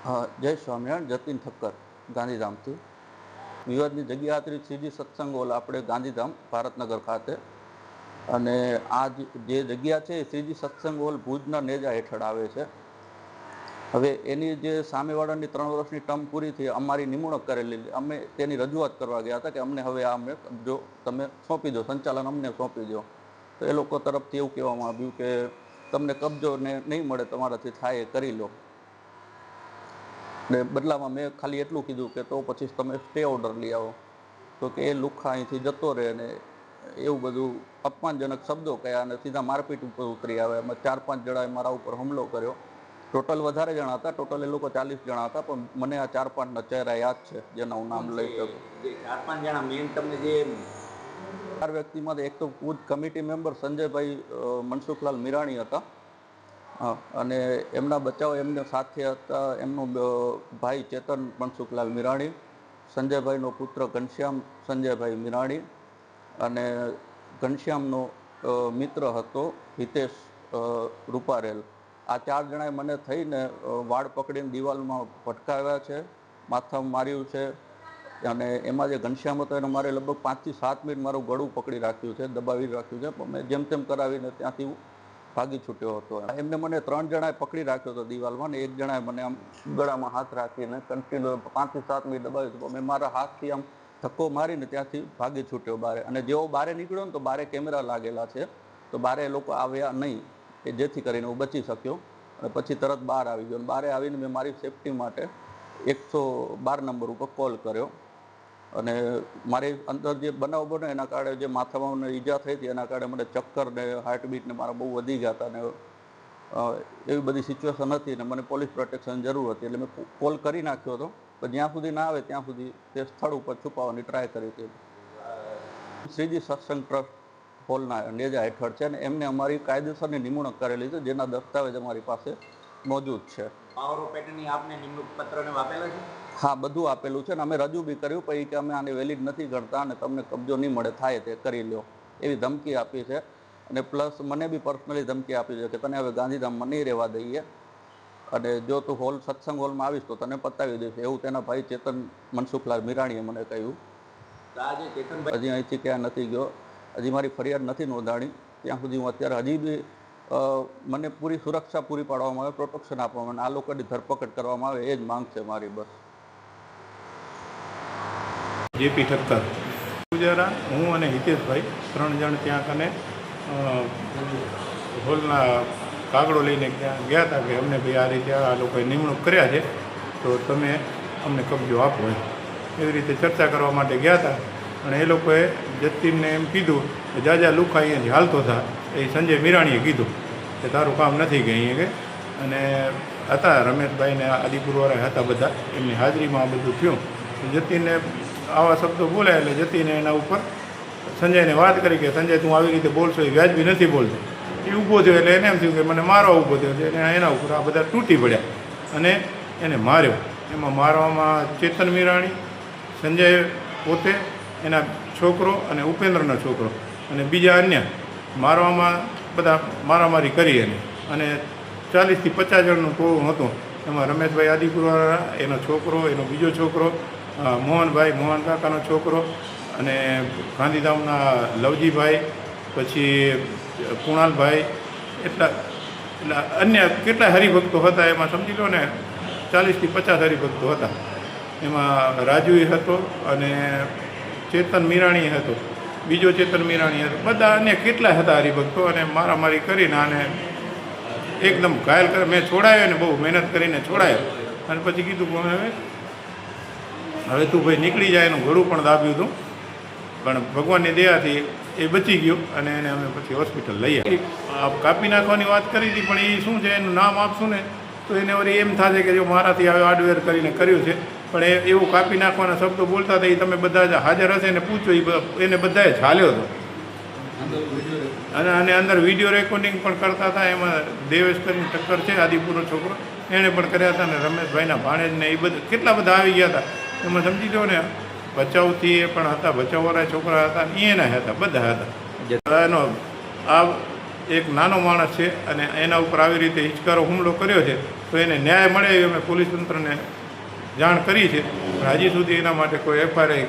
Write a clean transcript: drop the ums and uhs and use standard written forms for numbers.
જય સ્વામિનારાયણ. જતીન ઠક્કર, ગાંધીધામથી. વિવાદની જગ્યા હતી શ્રીજી સત્સંગ હોલ, આપણે ગાંધીધામ ભારતનગર ખાતે. અને આ જે જગ્યા છે એ શ્રીજી સત્સંગ હોલ ભુજના નેજા હેઠળ આવે છે. હવે એની જે સામેવાળાની 3 વર્ષની ટર્મ પૂરી થઈ, અમારી નિમણૂક કરેલી, અમે તેની રજૂઆત કરવા ગયા હતા કે અમને હવે આ જો તમે સોંપી દો, સંચાલન અમને સોંપી દો. તો એ લોકો તરફથી એવું કહેવામાં આવ્યું કે તમને કબજો ને નહીં મળે, તમારાથી થાય એ કરી લો. ને બદલામાં મેં ખાલી એટલું કીધું કે તો પછી તમે સ્ટે ઓર્ડર લઈ આવો. તો કે એ લુખ્ખા અહીંથી જતો રહે ને એવું બધું અપમાનજનક શબ્દો કહ્યા અને સીધા મારપીટ ઉપર ઉતરી આવે. એમાં 4-5 જણાએ મારા ઉપર હુમલો કર્યો. ટોટલ વધારે જણા હતા, ટોટલ એ લોકો 40 જણા હતા, પણ મને આ 4-5ના ચહેરા યાદ છે જેના હું નામ લઈ શકું. 4-5 જણા મેન તમને જે 4 વ્યક્તિમાંથી એક તો પૂજ કમિટી મેમ્બર સંજયભાઈ મનસુખલાલ મીરાણી હતા, અને એમના બચાવ એમને સાથે હતા એમનો ભાઈ ચેતન મનસુખલાલ મીરાણી, સંજયભાઈનો પુત્ર ઘનશ્યામ સંજયભાઈ મીરાણી, અને ઘનશ્યામનો મિત્ર હતો હિતેશ રૂપારેલ. આ 4 જણાએ મને થઈને વાળ પકડીને દિવાલમાં ભટકાવ્યા છે, માથામાં માર્યું છે. અને એમાં જે ઘનશ્યામ હતો એને મારે લગભગ 5 થી 7 મિનિટ મારું ગળું પકડી રાખ્યું છે, દબાવી રાખ્યું છે, પણ મેં જેમ તેમ કરાવીને ત્યાંથી ભાગી છૂટ્યો હતો. એમને મને 3 જણાએ પકડી રાખ્યો હતો દિવાલમાં, ને 1 જણાએ મને આમ ગળામાં હાથ રાખીને કન્ટિન્યુ 5 થી 7 મિનિટ દબાવ્યું હતું. મેં મારા હાથથી આમ ધક્કો મારીને ત્યાંથી ભાગી છૂટ્યો બારે. અને જેવો બારે નીકળ્યો ને તો બારે કેમેરા લાગેલા છે, તો બારે એ લોકો આવ્યા નહીં, એ જેથી કરીને હું બચી શક્યો. અને પછી તરત બહાર આવી ગયો. અને બારે આવીને મેં મારી સેફટી માટે 112 નંબર ઉપર કોલ કર્યો. અને મારી અંદર જે બનાવ બન્યો એના કારણે જે માથામાં ઈજા થઈ હતી એના કારણે મને ચક્કર ને હાર્ટબીટ ને મારા બહુ વધી ગયા હતા. અને એવી બધી સિચ્યુએશન હતી ને મને પોલીસ પ્રોટેક્શન જરૂર હતી, એટલે મેં કોલ કરી નાખ્યો હતો. પણ જ્યાં સુધી ના આવે ત્યાં સુધી તે સ્થળ ઉપર છુપાવવાની ટ્રાય કરી હતી. શ્રીજી સત્સંગ ટ્રસ્ટ હોલના નેજા હેઠળ છે, અને એમને અમારી કાયદેસરની નિમણૂક કરેલી છે, જેના દસ્તાવેજ અમારી પાસે મોજૂદ છે. પાવર ઓફ એટર્ની આપને નિમણૂક પત્રને આપેલા છે? હા, બધું આપેલું છે, ને અમે રજૂ બી કર્યું, પછી કે અમે આને વેલિડ નથી કરતા અને તમને કબજો નહીં મળે, થાય તે કરી લો એવી ધમકી આપી છે. અને પ્લસ મને બી પર્સનલી ધમકી આપી છે કે તને હવે ગાંધીધામમાં નહીં રહેવા દઈએ, અને જો તું હોલ સત્સંગ હોલમાં આવીશ તો તને પતાવી દઈશ, એવું તેના ભાઈ ચેતન મનસુખલાલ મીરાણીએ મને કહ્યું. હજી અહીંથી ક્યાં નથી ગયો, હજી મારી ફરિયાદ નથી નોંધાણી ત્યાં સુધી હું અત્યારે હજી બી મને પૂરી સુરક્ષા પૂરી પાડવામાં આવે, પ્રોટેક્શન આપવામાં આવે, આ લોકોની ધરપકડ કરવામાં આવે, એ જ માંગ છે મારી. બસ. જેપી ઠક્કર ગુજરાત, હું અને હિતેશભાઈ 3 જણ ત્યાં કને હોલના કાગળો લઈને ત્યાં ગયા હતા કે અમને ભાઈ આ રીતે આ લોકોએ નિમણૂક કર્યા છે, તો તમે અમને કબજો આપો. એવી રીતે ચર્ચા કરવા માટે ગયા હતા. અને એ લોકોએ જતીનને એમ કીધું કે જાજા લુખા અહીંયાથી હાલતો હતા. એ સંજય મીરાણીએ કીધું કે તારું કામ નથી કે અહીંયા કે. અને હતા રમેશભાઈને આદિપુરવાળા હતા બધા, એમની હાજરીમાં આ બધું થયું. જતીનને આવા શબ્દો બોલ્યા એટલે જતીને એના ઉપર સંજયને વાત કરી કે સંજય તું આવી રીતે બોલશો એ વ્યાજબી નથી બોલતો. એ ઊભો થયો એટલે એને એમ થયું કે મને મારવા ઊભો થયો, એટલે એના ઉપર આ બધા તૂટી પડ્યા અને એને માર્યો. એમાં મારવામાં ચેતન મીરાણી, સંજય પોતે, એના છોકરો અને ઉપેન્દ્રનો છોકરો અને બીજા અન્ય મારવામાં બધા મારામારી કરી એને. અને 40 થી 50 જણનું ટોળું હતું. એમાં રમેશભાઈ આદિપુરવાળા, એનો છોકરો, એનો બીજો છોકરો મોહનભાઈ, મોહન કાકાનો છોકરો, અને ગાંધીધામના લવજીભાઈ, પછી કુણાલભાઈ, એટલા અન્ય કેટલા હરિભક્તો હતા. એમાં સમજી લો ને 40 થી 50 હરિભક્તો હતા. એમાં રાજુ હતો અને ચેતન મીરાણી હતો, બીજો ચેતન મીરાણી હતો, બધા અન્ય કેટલા હતા હરિભક્તો. અને મારામારી કરીને આને એકદમ ઘાયલ કરે. મેં છોડાયો ને, બહુ મહેનત કરીને છોડાયો. અને પછી કીધું હવે તું ભાઈ નીકળી જાય. એનું ગળું પણ દાબ્યું હતું, પણ ભગવાનની દયાથી એ બચી ગયો અને એને અમે પછી હોસ્પિટલ લઈ આવ્યા. કાપી નાખવાની વાત કરી હતી, પણ એ શું છે એનું નામ આપશું ને તો એને વળી એમ થશે કે જો મારાથી હવે આડવેર કરીને કર્યું છે. પણ એવું કાપી નાખવાના શબ્દો બોલતા હતા. એ તમે બધા જ હાજર હશે ને પૂછો, એને બધાએ ઝાલ્યો હતો. અને અંદર વિડીયો રેકોર્ડિંગ પણ કરતા હતા. એમાં દેવેશ કરીને ઠક્કર છે, આદિપુરનો છોકરો, એણે પણ કર્યા હતા. અને રમેશભાઈના ભાણેજને એ બધા કેટલા બધા આવી ગયા હતા. એમાં સમજી લો ને બચાવથી એ પણ હતા, બચાવવાળા છોકરા હતા, એના હતા, બધા હતા. એનો આ એક નાનો માણસ છે અને એના ઉપર આવી રીતે હિચકારો હુમલો કર્યો છે, તો તો એને ન્યાય મળે એવી અમે પોલીસ તંત્રને જાણ કરી છે પણ હજી સુધી એના માટે કોઈ એફઆઈઆર કે